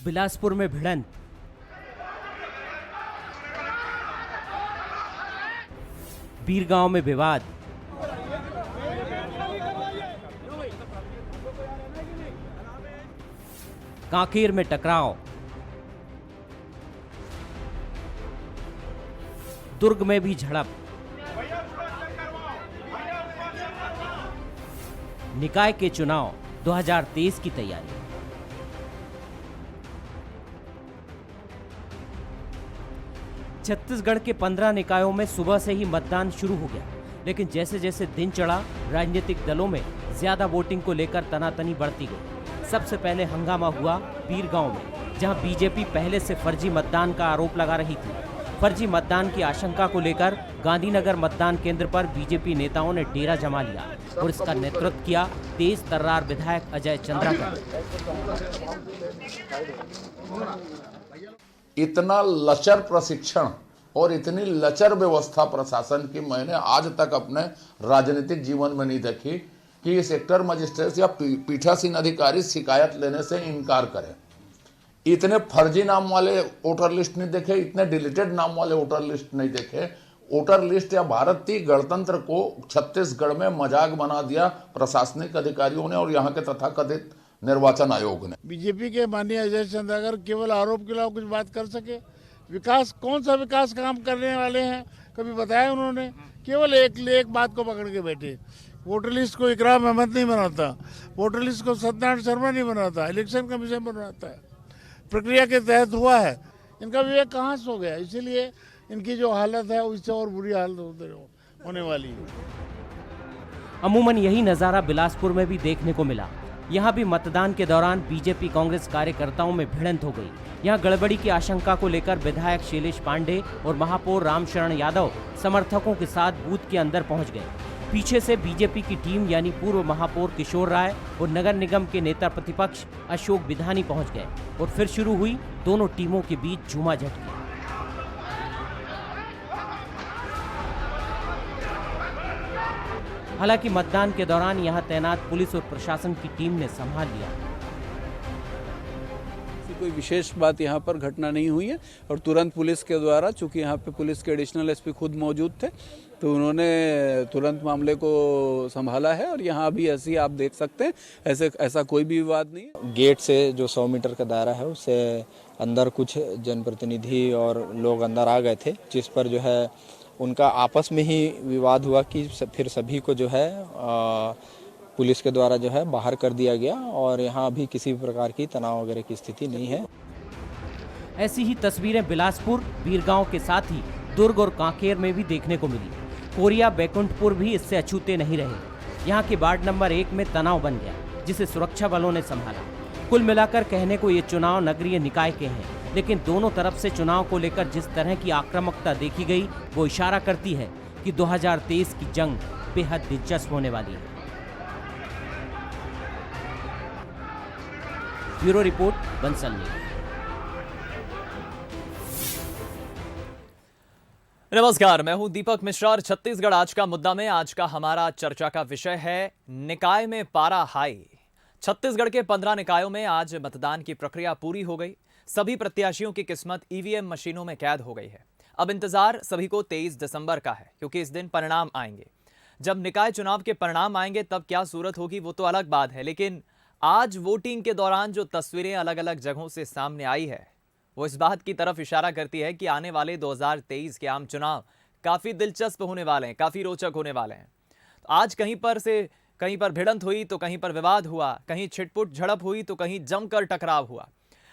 बिलासपुर में भिड़ंत, बीरगांव में विवाद, कांकेर में टकराव, दुर्ग में भी झड़प, निकाय के चुनाव 2023 की तैयारी। छत्तीसगढ़ के 15 निकायों में सुबह से ही मतदान शुरू हो गया, लेकिन जैसे जैसे दिन चढ़ा राजनीतिक दलों में ज्यादा वोटिंग को लेकर तनातनी बढ़ती गई। सबसे पहले हंगामा हुआ बीरगांव में, जहां बीजेपी पहले से फर्जी मतदान का आरोप लगा रही थी। फर्जी मतदान की आशंका को लेकर गांधीनगर मतदान केंद्र पर बीजेपी नेताओं ने डेरा जमा लिया और इसका नेतृत्व किया तेज तर्रार विधायक अजय चंद्राकर। इतना लचर प्रशिक्षण और इतनी लचर व्यवस्था प्रशासन की मैंने आज तक अपने राजनीतिक जीवन में नहीं देखी कि सेक्टर मजिस्ट्रेट या पीठासीन अधिकारी शिकायत लेने से इनकार करे। इतने फर्जी नाम वाले वोटर लिस्ट नहीं देखे, इतने डिलीटेड नाम वाले वोटर लिस्ट नहीं देखे। वोटर लिस्ट या भारतीय गणतंत्र को छत्तीसगढ़ में मजाक बना दिया प्रशासनिक अधिकारियों ने और यहाँ के तथाकथित निर्वाचन आयोग ने। बीजेपी के माननीय अजय चंद्राकर केवल आरोप के अलावा कुछ बात कर सके? विकास, कौन सा विकास काम करने वाले हैं कभी बताया उन्होंने? केवल एक बात को पकड़ के बैठे। वोटर लिस्ट को इकराम अहमद नहीं बनाता, वोटर लिस्ट को सत्यनारायण शर्मा नहीं बनाता, इलेक्शन कमीशन बनाता है। प्रक्रिया के तहत हुआ है, इनका विवेक कहाँ से हो गया? इसीलिए इनकी जो हालत है उससे और बुरी हालत होने वाली है। अमूमन यही नजारा बिलासपुर में भी देखने को मिला। यहाँ भी मतदान के दौरान बीजेपी कांग्रेस कार्यकर्ताओं में भिड़ंत हो गई। यहाँ गड़बड़ी की आशंका को लेकर विधायक शैलेश पांडे और महापौर रामशरण यादव समर्थकों के साथ बूथ के अंदर पहुंच गए। पीछे से बीजेपी की टीम यानी पूर्व महापौर किशोर राय और नगर निगम के नेता प्रतिपक्ष अशोक विधानी पहुंच गए और फिर शुरू हुई दोनों टीमों के बीच झूमाझटकी। हालांकि मतदान के दौरान यहां तैनात पुलिस और प्रशासन की टीम ने संभाल लिया। कोई विशेष बात यहाँ पर घटना नहीं हुई है और तुरंत पुलिस के द्वारा, चूंकि यहाँ पे पुलिस के एडिशनल एसपी खुद मौजूद थे, तो उन्होंने तुरंत मामले को संभाला है और यहाँ अभी ऐसी आप देख सकते हैं ऐसा कोई भी विवाद नहीं। गेट से जो 100 मीटर का दायरा है उससे अंदर कुछ जनप्रतिनिधि और लोग अंदर आ गए थे, जिस पर जो है उनका आपस में ही विवाद हुआ कि फिर सभी को जो है पुलिस के द्वारा जो है बाहर कर दिया गया और यहाँ अभी किसी भी प्रकार की तनाव वगैरह की स्थिति नहीं है। ऐसी ही तस्वीरें बिलासपुर, बीरगांव के साथ ही दुर्ग और कांकेर में भी देखने को मिली। कोरिया, बैकुंठपुर भी इससे अछूते नहीं रहे। यहाँ के वार्ड नंबर 1 में तनाव बन गया, जिसे सुरक्षा बलों ने संभाला। कुल मिलाकर कहने को ये चुनाव नगरीय निकाय के हैं, लेकिन दोनों तरफ से चुनाव को लेकर जिस तरह की आक्रामकता देखी गई वो इशारा करती है कि 2023 की जंग बेहद दिलचस्प होने वाली है। Bureau report, Bansal news. नमस्कार, मैं हूं दीपक मिश्रा और छत्तीसगढ़ आज का मुद्दा में आज का हमारा चर्चा का विषय है निकाय में पारा हाई। छत्तीसगढ़ के 15 निकायों में आज मतदान की प्रक्रिया पूरी हो गई। सभी प्रत्याशियों की किस्मत ईवीएम मशीनों में कैद हो गई है। अब इंतजार सभी को 23 दिसंबर का है, क्योंकि इस दिन परिणाम आएंगे। जब निकाय चुनाव के परिणाम आएंगे तब क्या सूरत होगी वो तो अलग बात है, लेकिन आज वोटिंग के दौरान जो तस्वीरें अलग अलग जगहों से सामने आई है वो इस बात की तरफ इशारा करती है कि आने वाले 2023 के आम चुनाव काफी दिलचस्प होने वाले हैं, काफी रोचक होने वाले हैं। तो आज कहीं पर भिड़ंत हुई तो कहीं पर विवाद हुआ, कहीं छिटपुट झड़प हुई तो कहीं जमकर टकराव हुआ।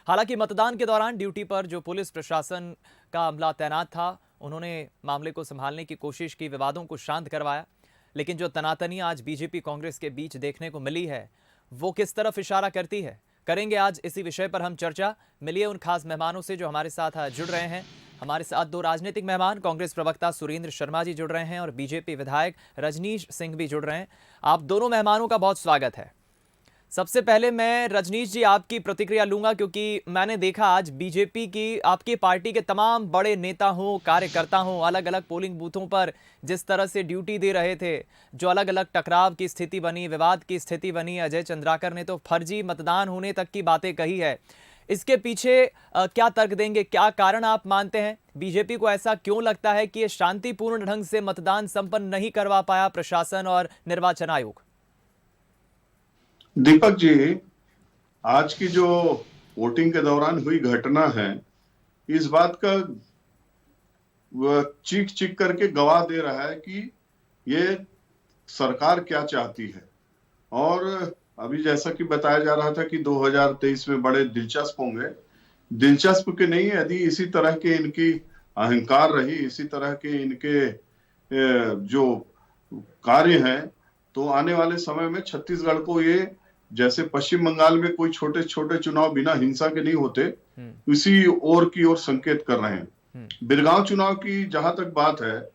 हालांकि मतदान के दौरान ड्यूटी पर जो पुलिस प्रशासन का अमला तैनात था उन्होंने मामले को संभालने की कोशिश की, विवादों को शांत करवाया। लेकिन जो तनातनी आज बीजेपी कांग्रेस के बीच देखने को मिली है वो किस तरफ इशारा करती है, करेंगे आज इसी विषय पर हम चर्चा। मिलिए उन खास मेहमानों से जो हमारे साथ जुड़ रहे हैं। हमारे साथ 2 राजनीतिक मेहमान, कांग्रेस प्रवक्ता सुरेंद्र शर्मा जी जुड़ रहे हैं और बीजेपी विधायक रजनीश सिंह भी जुड़ रहे हैं। आप दोनों मेहमानों का बहुत स्वागत है। सबसे पहले मैं रजनीश जी आपकी प्रतिक्रिया लूंगा, क्योंकि मैंने देखा आज बीजेपी की, आपकी पार्टी के तमाम बड़े नेता हों, कार्यकर्ता हों, अलग अलग पोलिंग बूथों पर जिस तरह से ड्यूटी दे रहे थे, जो अलग अलग टकराव की स्थिति बनी, विवाद की स्थिति बनी। अजय चंद्राकर ने तो फर्जी मतदान होने तक की बातें कही है। इसके पीछे क्या तर्क देंगे, क्या कारण आप मानते हैं? बीजेपी को ऐसा क्यों लगता है कि ये शांतिपूर्ण ढंग से मतदान संपन्न नहीं करवा पाया प्रशासन और निर्वाचन आयोग? दीपक जी, आज की जो वोटिंग के दौरान हुई घटना है, इस बात का चीख चीख करके गवाह दे रहा है कि ये सरकार क्या चाहती है। और अभी जैसा कि बताया जा रहा था कि 2023 में बड़े दिलचस्प होंगे, दिलचस्प के नहीं, यदि इसी तरह के इनकी अहंकार रही, इसी तरह के इनके जो कार्य हैं, तो आने वाले समय में छत्तीसगढ़ को ये, जैसे पश्चिम बंगाल में कोई छोटे छोटे चुनाव बिना हिंसा के नहीं होते, इसी ओर की ओर संकेत कर रहे हैं। बिरगांव चुनाव की जहां तक बात है,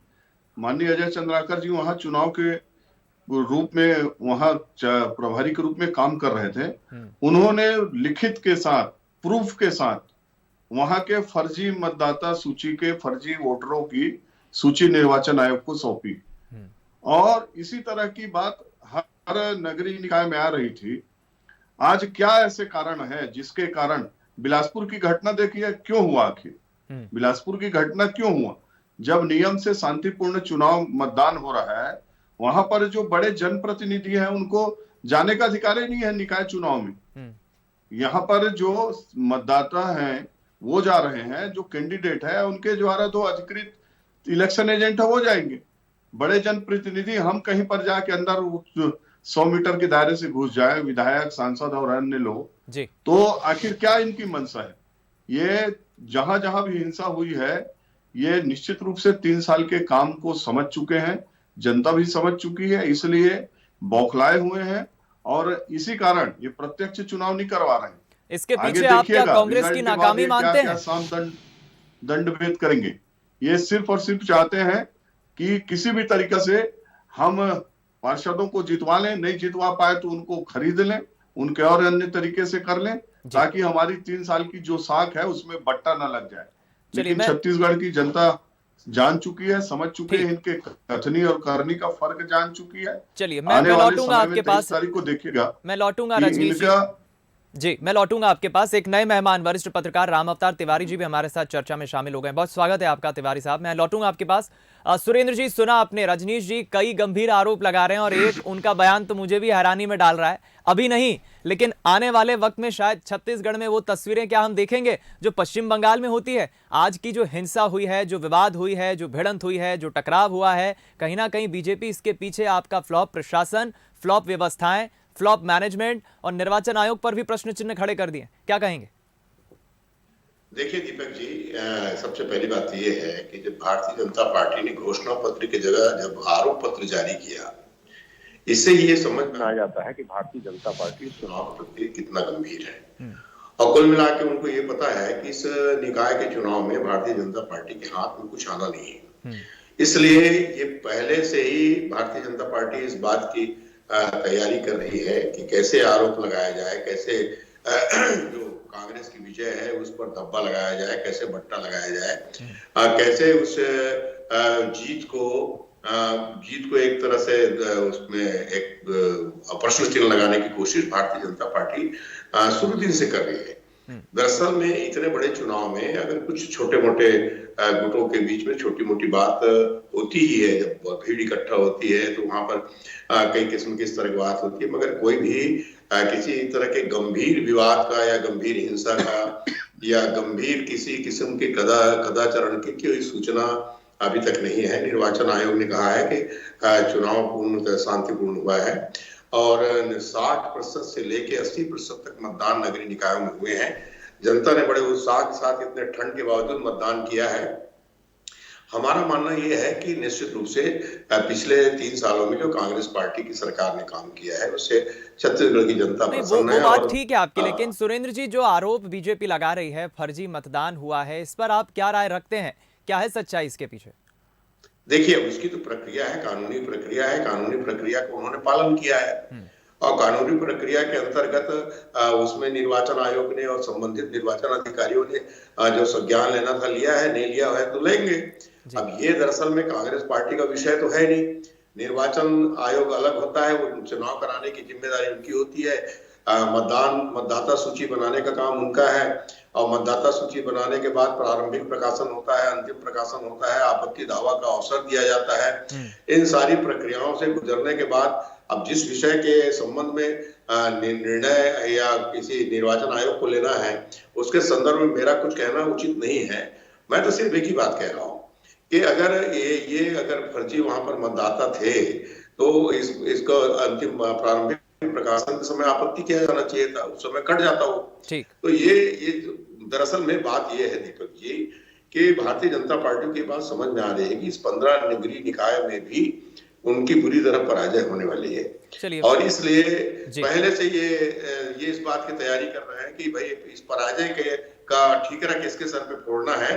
माननीय अजय चंद्राकर जी वहां चुनाव के रूप में, वहां प्रभारी के रूप में काम कर रहे थे। उन्होंने लिखित के साथ, प्रूफ के साथ वहां के फर्जी मतदाता सूची के फर्जी वोटरों की सूची निर्वाचन आयोग को सौंपी। और इसी तरह की बात हर नगरीय निकाय में आ रही थी। आज क्या ऐसे कारण है जिसके कारण बिलासपुर की घटना देखिए क्यों हुआ, आखिर बिलासपुर की घटना क्यों हुआ? जब नियम से शांतिपूर्ण चुनाव मतदान हो रहा है, वहां पर जो बड़े जनप्रतिनिधि हैं उनको जाने का अधिकार ही नहीं है निकाय चुनाव में। यहाँ पर जो मतदाता हैं वो जा रहे हैं, जो कैंडिडेट है उनके द्वारा जो अधिकृत इलेक्शन एजेंट है वो जाएंगे। बड़े जनप्रतिनिधि हम कहीं पर जाके अंदर 100 मीटर के दायरे से घुस जाए, विधायक, सांसद और अन्य लोग, तो आखिर क्या इनकी मंशा है? ये जहां जहां भी हिंसा हुई है, ये निश्चित रूप से 3 साल के काम को समझ चुके हैं, जनता भी समझ चुकी है, इसलिए बौखलाए हुए हैं और इसी कारण ये प्रत्यक्ष चुनाव नहीं करवा रहे हैं। इसके पीछे आप क्या कांग्रेस की नाकामी मानते हैं? साम दंड भेद करेंगे। ये सिर्फ और सिर्फ चाहते हैं कि किसी भी तरीके से हम पार्षदों को जितवा लें, नहीं जितवा पाए तो उनको खरीद लें, उनके और अन्य तरीके से कर लें, ताकि हमारी 3 साल की जो साख है उसमें बट्टा ना लग जाए। लेकिन छत्तीसगढ़ की जनता जान चुकी है, समझ चुकी है, इनके कथनी और करनी का फर्क जान चुकी है। चलिए, मैं लौटूंगा आपके पास, तारीख को देखिएगा, मैं लौटूंगा रजनीश जी, मैं लौटूंगा आपके पास। एक नए मेहमान वरिष्ठ पत्रकार राम अवतार तिवारी जी भी हमारे साथ चर्चा में शामिल हो गए। बहुत स्वागत है आपका तिवारी साहब। मैं लौटूंगा आपके पास। सुरेंद्र जी, सुना आपने, रजनीश जी कई गंभीर आरोप लगा रहे हैं और एक उनका बयान तो मुझे भी हैरानी में डाल रहा है। अभी नहीं, लेकिन आने वाले वक्त में शायद छत्तीसगढ़ में वो तस्वीरें क्या हम देखेंगे जो पश्चिम बंगाल में होती है। आज की जो हिंसा हुई है, जो विवाद हुई है, जो भिड़ंत हुई है, जो टकराव हुआ है, कहीं ना कहीं बीजेपी इसके पीछे आपका फ्लॉप प्रशासन, फ्लॉप व्यवस्थाएं, फ्लॉप मैनेजमेंट और निर्वाचन आयोग पर भी प्रश्न चिन्ह खड़े कर दिए। क्या कहेंगे? देखिए दीपक जी, सबसे पहली बात यह है कि जब भारतीय जनता पार्टी ने घोषणा पत्र की जगह जब आरोप पत्र जारी किया, इससे ये समझ में आ जाता है कि भारतीय जनता पार्टी चुनाव के प्रति कितना गंभीर है। और कुल मिला के उनको ये पता है कि इस निकाय के चुनाव में भारतीय जनता पार्टी के हाथ में कुछ आना नहीं है। इसलिए ये पहले से ही भारतीय जनता पार्टी इस बात की तैयारी कर रही है कि कैसे आरोप लगाया जाए, कैसे जो कांग्रेस की विजय है उस पर धब्बा लगाया जाए, कैसे बट्टा लगाया जाए, कैसे उस जीत को एक तरह से उसमें एक प्रश्न चिन्ह लगाने की कोशिश भारतीय जनता पार्टी शुरू दिन से कर रही है। दरअसल में इतने बड़े चुनाव में अगर कुछ छोटे मोटे गुटों के बीच में छोटी मोटी बात होती ही है, जब भीड़ इकट्ठा होती है तो वहां पर कई किस्म की इस तरह की बात होती है, मगर कोई भी किसी तरह के गंभीर विवाद का या गंभीर हिंसा का या गंभीर किसी किस्म के कदाचरण की कोई सूचना अभी तक नहीं है। निर्वाचन आयोग ने कहा है कि चुनाव पूर्णतः शांतिपूर्ण हुआ है और 60% से लेके 80% तक मतदान नगरीय निकायों में हुए हैं। जनता ने बड़े उत्साह के साथ इतने ठंड के बावजूद मतदान किया है। हमारा मानना यह है कि निश्चित रूप से पिछले 3 सालों में जो कांग्रेस पार्टी की सरकार ने काम किया है उससे छत्तीसगढ़ की जनता प्रसन्न है। वो बात ठीक है आपकी, लेकिन सुरेंद्र जी जो आरोप बीजेपी लगा रही है फर्जी मतदान हुआ है, इस पर आप क्या राय रखते हैं? क्या है सच्चाई इसके पीछे? देखिए, उसकी तो प्रक्रिया है, कानूनी प्रक्रिया है, कानूनी प्रक्रिया को उन्होंने पालन किया है और कानूनी प्रक्रिया के अंतर्गत उसमें निर्वाचन आयोग ने और संबंधित निर्वाचन अधिकारियों ने जो संज्ञान लेना था लिया है, नहीं लिया है तो लेंगे। अब ये दरअसल में कांग्रेस पार्टी का विषय तो है नहीं। निर्वाचन आयोग अलग होता है, वो चुनाव कराने की जिम्मेदारी उनकी होती है। मतदाता सूची बनाने का काम उनका है, और मतदाता सूची बनाने के बाद प्रारंभिक प्रकाशन होता है, अंतिम प्रकाशन होता है, आपत्ति दावा का अवसर दिया जाता है। इन सारी प्रक्रियाओं से गुजरने के बाद अब जिस विषय के संबंध में निर्णय या किसी निर्वाचन आयोग को लेना है, उसके संदर्भ में मेरा कुछ कहना उचित नहीं है। मैं तो सिर्फ एक ही बात कह रहा हूँ कि अगर ये अगर फर्जी वहां पर मतदाता थे तो इसको अंतिम प्रारंभिक प्रकाशन के समय आपत्ति किया जाना चाहिए था, उस समय कट जाता हो। ठीक। तो ये दरअसल में बात ये है दीपक जी कि भारतीय जनता पार्टी की बात समझ में आ रही है कि इस 15 नगरीय निकाय में भी उनकी बुरी तरह पराजय होने वाली है। चलिए, और इसलिए पहले से ये इस बात की तैयारी कर रहे हैं कि भाई इस पराजय का ठीकरा किसके सर पे फोड़ना है,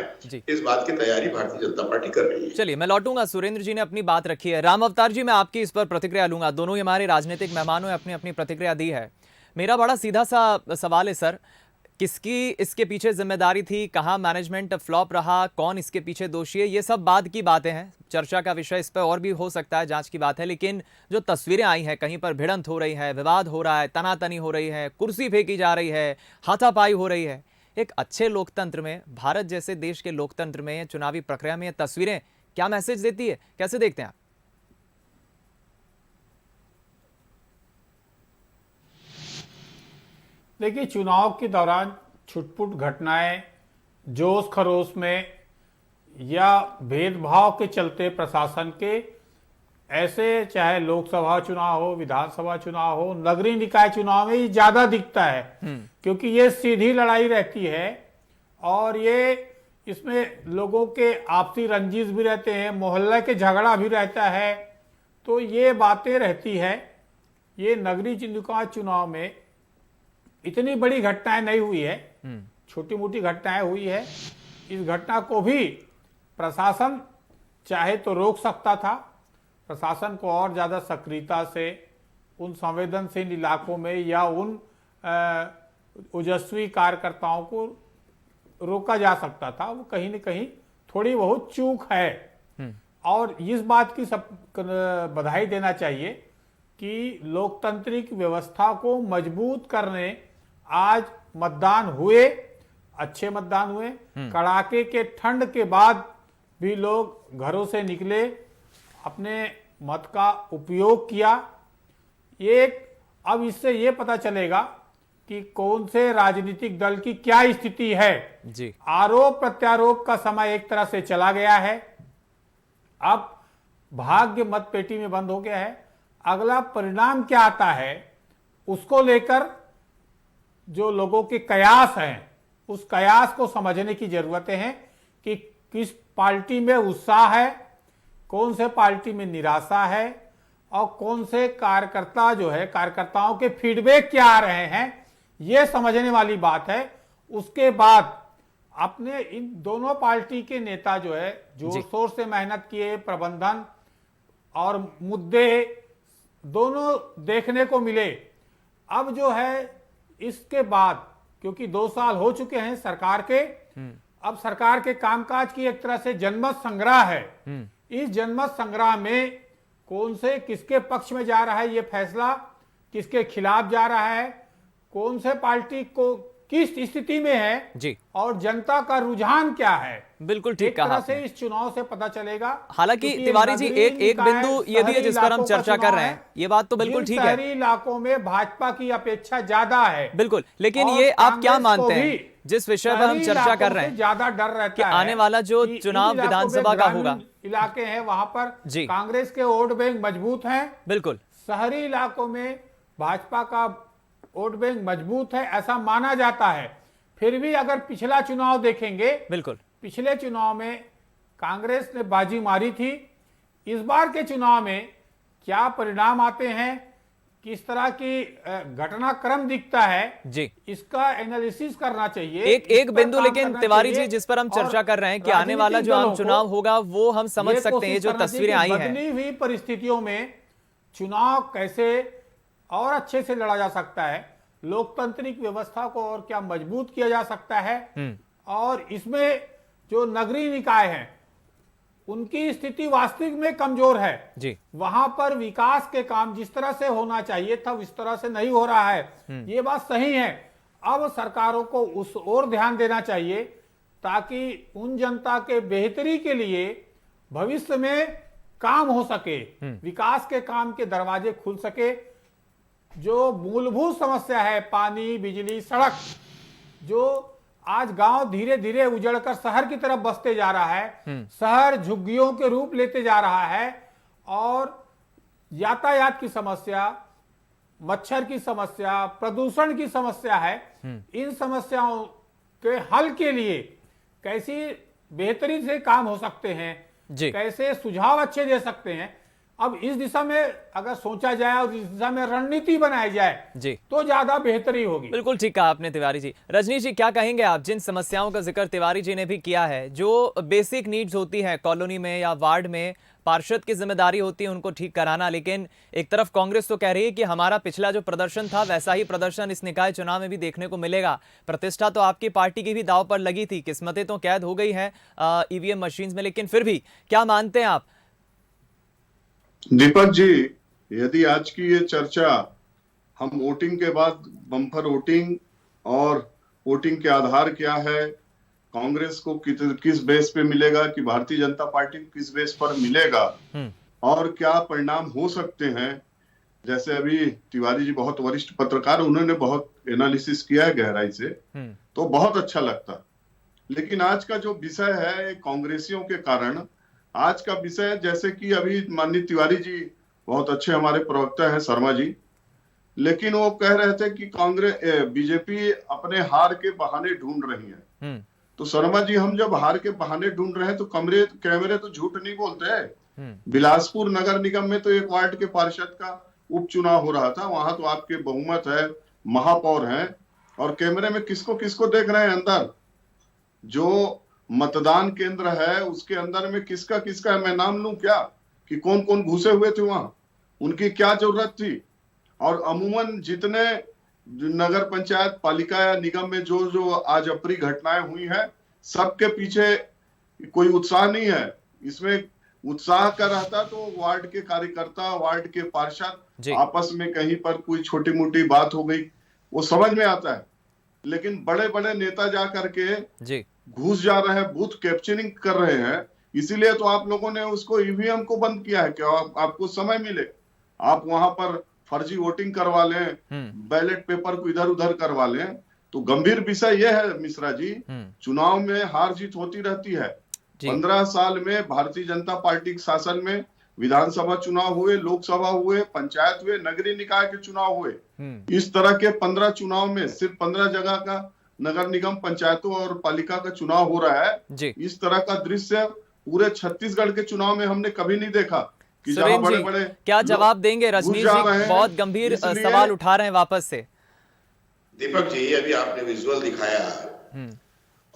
इस बात की तैयारी भारतीय जनता पार्टी कर रही है। चलिए, मैं लौटूंगा। सुरेंद्र जी ने अपनी बात रखी है। राम अवतार जी, मैं आपकी इस पर प्रतिक्रिया लूंगा। दोनों ही हमारे राजनीतिक मेहमानों ने अपनी अपनी प्रतिक्रिया दी है। मेरा बड़ा सीधा सा सवाल है सर, किसकी इसके पीछे जिम्मेदारी थी, कहाँ मैनेजमेंट फ्लॉप रहा, कौन इसके पीछे दोषी है, ये सब बाद की बातें हैं, चर्चा का विषय इस पर और भी हो सकता है, जांच की बात है। लेकिन जो तस्वीरें आई हैं, कहीं पर भिड़ंत हो रही है, विवाद हो रहा है, तनातनी हो रही है, कुर्सी फेंकी जा रही है, हाथापाई हो रही है, एक अच्छे लोकतंत्र में, भारत जैसे देश के लोकतंत्र में, चुनावी प्रक्रिया में ये तस्वीरें क्या मैसेज देती है, कैसे देखते हैं आप? देखिए, चुनाव के दौरान छुटपुट घटनाएं जोश खरोश में या भेदभाव के चलते प्रशासन के, ऐसे चाहे लोकसभा चुनाव हो, विधानसभा चुनाव हो, नगरीय निकाय चुनाव में ये ज्यादा दिखता है, क्योंकि ये सीधी लड़ाई रहती है और ये इसमें लोगों के आपसी रंजिश भी रहते हैं, मोहल्ले के झगड़ा भी रहता है, तो ये बातें रहती है। ये नगरीय निकाय चुनाव में इतनी बड़ी घटनाएं नहीं हुई है, छोटी मोटी घटनाएं हुई है। इस घटना को भी प्रशासन चाहे तो रोक सकता था, प्रशासन को और ज्यादा सक्रियता से उन संवेदनशील इलाकों में या उन ओजस्वी कार्यकर्ताओं को रोका जा सकता था। वो कहीं न कहीं थोड़ी बहुत चूक है और इस बात की सब बधाई देना चाहिए कि लोकतांत्रिक व्यवस्था को मजबूत करने आज मतदान हुए, अच्छे मतदान हुए। कड़ाके के ठंड के बाद भी लोग घरों से निकले, अपने मत का उपयोग किया। अब इससे ये पता चलेगा कि कौन से राजनीतिक दल की क्या स्थिति है जी। आरोप प्रत्यारोप का समय एक तरह से चला गया है, अब भाग्य मत पेटी में बंद हो गया है। अगला परिणाम क्या आता है उसको लेकर जो लोगों के कयास हैं, उस कयास को समझने की जरूरतें हैं कि किस पार्टी में उत्साह है, कौन से पार्टी में निराशा है और कौन से कार्यकर्ता जो है, कार्यकर्ताओं के फीडबैक क्या आ रहे हैं, यह समझने वाली बात है। उसके बाद अपने इन दोनों पार्टी के नेता जो है जोर शोर से मेहनत किए, प्रबंधन और मुद्दे दोनों देखने को मिले। अब जो है इसके बाद, क्योंकि 2 साल हो चुके हैं सरकार के, अब सरकार के कामकाज की एक तरह से जनमत संग्रह है। इस जनमत संग्रह में कौन से किसके पक्ष में जा रहा है, ये फैसला किसके खिलाफ जा रहा है, कौन से पार्टी को किस स्थिति में है जी, और जनता का रुझान क्या है, बिल्कुल ठीक कहा से इस चुनाव से पता चलेगा। हालांकि तिवारी जी एक बिंदु ये भी है जिस पर हम चर्चा कर रहे हैं, ये बात तो बिल्कुल ठीक है, शहरी इलाकों में भाजपा की अपेक्षा ज्यादा है बिल्कुल। लेकिन ये आप क्या मानते हैं जिस विषय पर हम चर्चा कर रहे हैं, ज्यादा डर रहता है आने वाला जो चुनाव विधानसभा का होगा, इलाके हैं वहां पर कांग्रेस के वोट बैंक मजबूत हैं, बिल्कुल शहरी इलाकों में भाजपा का वोट बैंक मजबूत है ऐसा माना जाता है। फिर भी अगर पिछला चुनाव देखेंगे, बिल्कुल पिछले चुनाव में कांग्रेस ने बाजी मारी थी, इस बार के चुनाव में क्या परिणाम आते हैं, किस तरह की घटनाक्रम दिखता है जी, इसका एनालिसिस करना चाहिए। एक बिंदु लेकिन तिवारी जी जिस पर हम चर्चा कर रहे हैं कि आने वाला जो आम चुनाव होगा वो हम समझ सकते हैं, जो तस्वीरें आई हैं, बदली हुई परिस्थितियों में चुनाव कैसे और अच्छे से लड़ा जा सकता है, लोकतांत्रिक व्यवस्था को और क्या मजबूत किया जा सकता है, और इसमें जो नगरीय निकाय हैं उनकी स्थिति वास्तविक में कमजोर है जी। वहां पर विकास के काम जिस तरह से होना चाहिए था उस तरह से नहीं हो रहा है, ये बात सही है। अब सरकारों को उस ओर ध्यान देना चाहिए ताकि उन जनता के बेहतरी के लिए भविष्य में काम हो सके, विकास के काम के दरवाजे खुल सके। जो मूलभूत समस्या है, पानी, बिजली, सड़क, जो आज गांव धीरे धीरे उजड़कर शहर की तरफ बसते जा रहा है, शहर झुग्गियों के रूप लेते जा रहा है, और यातायात की समस्या, मच्छर की समस्या, प्रदूषण की समस्या है। इन समस्याओं के हल के लिए कैसी बेहतरी से काम हो सकते हैं, कैसे सुझाव अच्छे दे सकते हैं, अब इस दिशा में अगर सोचा जाए और इस दिशा में रणनीति बनाई जाए जी तो ज्यादा बेहतरी होगी। बिल्कुल ठीक कहा आपने तिवारी जी। रजनीश जी, क्या कहेंगे आप? जिन समस्याओं का जिक्र तिवारी जी ने भी किया है, जो बेसिक नीड्स होती हैं कॉलोनी में या वार्ड में, पार्षद की जिम्मेदारी होती है उनको ठीक कराना, लेकिन एक तरफ कांग्रेस तो कह रही है कि हमारा पिछला जो प्रदर्शन था वैसा ही प्रदर्शन इस निकाय चुनाव में भी देखने को मिलेगा। प्रतिष्ठा तो आपकी पार्टी की भी दांव पर लगी थी, किस्मतें तो कैद हो गई हैं ईवीएम मशीन में, लेकिन फिर भी क्या मानते हैं आप? दीपक जी, यदि आज की ये चर्चा हम वोटिंग के बाद बम्पर वोटिंग और वोटिंग के आधार क्या है, कांग्रेस को किस बेस पे मिलेगा कि भारतीय जनता पार्टी को किस बेस पर मिलेगा और क्या परिणाम हो सकते हैं, जैसे अभी तिवारी जी बहुत वरिष्ठ पत्रकार, उन्होंने बहुत एनालिसिस किया है गहराई से, तो बहुत अच्छा लगता। लेकिन आज का जो विषय है कांग्रेसियों के कारण, आज का विषय जैसे कि अभी माननीय तिवारी जी बहुत अच्छे हमारे प्रवक्ता हैं शर्मा जी, लेकिन वो कह रहे थे कि कांग्रेस बीजेपी अपने हार के बहाने ढूंढ रही है। तो शर्मा जी, हम जब हार के बहाने ढूंढ रहे हैं तो कैमरे तो झूठ नहीं बोलते हैं। बिलासपुर नगर निगम में तो एक वार्ड के पार्षद का उपचुनाव हो रहा था, वहां तो आपके बहुमत है, महापौर हैं, और कैमरे में किसको किसको देख रहे हैं अंदर? जो मतदान केंद्र है उसके अंदर में किसका किसका, मैं नाम लूं क्या कि कौन कौन घुसे हुए थे वहां, उनकी क्या जरूरत थी? और अमूमन जितने नगर पंचायत, पालिका या निगम में जो जो आज अप्रिय घटनाएं हुई हैं, सबके पीछे कोई उत्साह नहीं है। इसमें उत्साह का रहता तो वार्ड के कार्यकर्ता, वार्ड के पार्षद आपस में कहीं पर कोई छोटी मोटी बात हो गई वो समझ में आता है, लेकिन बड़े बड़े नेता जा करके घुस जा रहे हैं, बूथ कैप्चरिंग कर रहे हैं। इसीलिए तो आप लोगों ने उसको ईवीएम को बंद किया है कि आपको समय मिले, आप वहां पर फर्जी वोटिंग करवा लें, बैलेट पेपर को इधर उधर करवा लें। तो गंभीर विषय यह है मिश्रा जी, चुनाव में हार जीत होती रहती है। 15 साल में भारतीय जनता पार्टी के शासन में विधानसभा चुनाव हुए, लोकसभा हुए, पंचायत हुए, नगरीय निकाय के चुनाव हुए। इस तरह के 15 चुनाव में सिर्फ 15 जगह का नगर निगम, पंचायतों और पालिका का चुनाव हो रहा है। इस तरह का दृश्य पूरे छत्तीसगढ़ के चुनाव में हमने कभी नहीं देखा कि जहां बड़े बड़े। क्या जवाब देंगे रजनीश जी? बहुत गंभीर सवाल उठा रहे हैं वापस से। दीपक जी, अभी आपने विजुअल दिखाया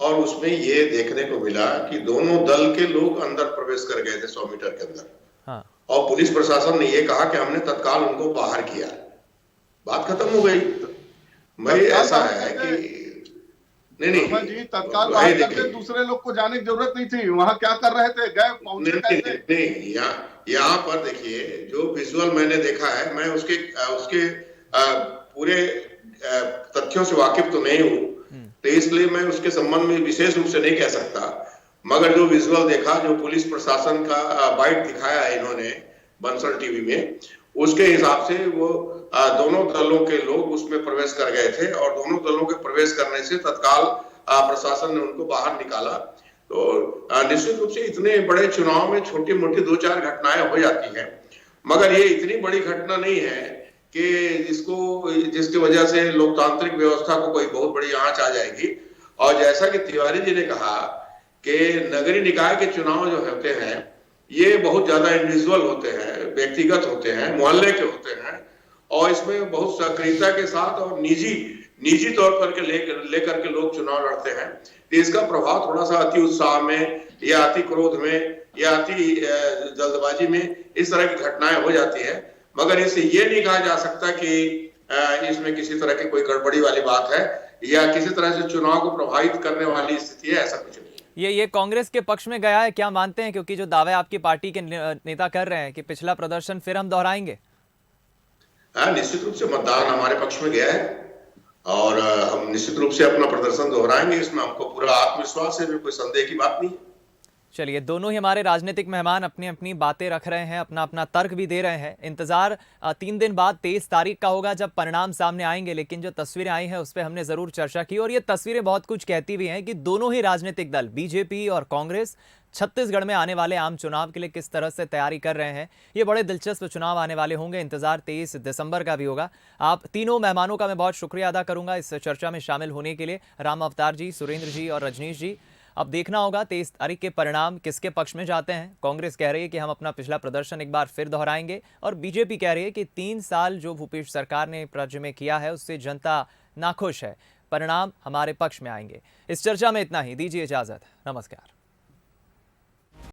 और उसमें ये देखने को मिला कि दोनों दल के लोग अंदर प्रवेश कर गए थे 100 मीटर के अंदर, और पुलिस प्रशासन ने ये कहा कि हमने तत्काल उनको बाहर किया, बात खत्म हो गई। भाई ऐसा है कि नहीं जी, तत्काल बाहर करके दूसरे लोग को जाने की जरूरत नहीं थी, वहां क्या कर रहे थे, गए पहुंचे कैसे? नहीं, यहाँ पर देखिए जो विजुअल मैंने देखा है, मैं उसके पूरे तथ्यों से वाकिफ तो नहीं हूँ, तो इसलिए मैं उसके संबंध में विशेष रूप से नहीं कह सकता, मगर जो विजुअल देखा, जो पुलिस प्रशासन का बाइट दिखाया है इन्होंने बंसल टीवी में, उसके हिसाब से वो दोनों दलों के लोग उसमें प्रवेश कर गए थे और दोनों दलों के प्रवेश करने से तत्काल प्रशासन ने उनको बाहर निकाला। तो निश्चित रूप से इतने बड़े चुनाव में छोटी मोटी 2-4 घटनाएं हो जाती हैं, मगर ये इतनी बड़ी घटना नहीं है कि जिसकी वजह से लोकतांत्रिक व्यवस्था को कोई बहुत बड़ी आंच आ जाएगी। और जैसा कि तिवारी जी ने कहा कि नगरीय निकाय के चुनाव जो होते हैं ये बहुत ज्यादा इंडिविजुअल होते हैं, व्यक्तिगत होते हैं, मोहल्ले के होते हैं, और इसमें बहुत सक्रियता के साथ और निजी तौर पर लेकर के लोग चुनाव लड़ते हैं। तो इसका प्रभाव थोड़ा सा अति उत्साह में या अति क्रोध में या अति जल्दबाजी में इस तरह की घटनाएं हो जाती है, मगर इससे ये नहीं कहा जा सकता कि इसमें किसी तरह की कोई गड़बड़ी वाली बात है या किसी तरह से चुनाव को प्रभावित करने वाली स्थिति है, ऐसा कुछ नहीं। ये कांग्रेस के पक्ष में गया है, क्या मानते हैं? क्योंकि जो दावे आपकी पार्टी के नेता कर रहे हैं कि पिछला प्रदर्शन फिर हम दोहराएंगे। हाँ, निश्चित रूप से मतदान हमारे पक्ष में गया है और हम निश्चित रूप से अपना प्रदर्शन दोहराएंगे। इसमें हमको पूरा आत्मविश्वास है, कोई संदेह की बात नहीं है। चलिए, दोनों ही हमारे राजनीतिक मेहमान अपनी अपनी बातें रख रहे हैं, अपना अपना तर्क भी दे रहे हैं। इंतजार 3 दिन बाद 23 तारीख का होगा जब परिणाम सामने आएंगे, लेकिन जो तस्वीरें आई हैं उस पर हमने जरूर चर्चा की और ये तस्वीरें बहुत कुछ कहती भी हैं कि दोनों ही राजनीतिक दल बीजेपी और कांग्रेस छत्तीसगढ़ में आने वाले आम चुनाव के लिए किस तरह से तैयारी कर रहे हैं। ये बड़े दिलचस्प चुनाव आने वाले होंगे। इंतजार 23 दिसंबर का भी होगा। आप तीनों मेहमानों का मैं बहुत शुक्रिया अदा करूंगा इस चर्चा में शामिल होने के लिए, राम अवतार जी, सुरेंद्र जी और रजनीश जी। अब देखना होगा 23 तारीख के परिणाम किसके पक्ष में जाते हैं। कांग्रेस कह रही है कि हम अपना पिछला प्रदर्शन एक बार फिर दोहराएंगे और बीजेपी कह रही है कि 3 साल जो भूपेश सरकार ने राज्य में किया है उससे जनता नाखुश है। परिणाम हमारे पक्ष में आएंगे। इस चर्चा में इतना ही, दीजिए इजाजत, नमस्कार।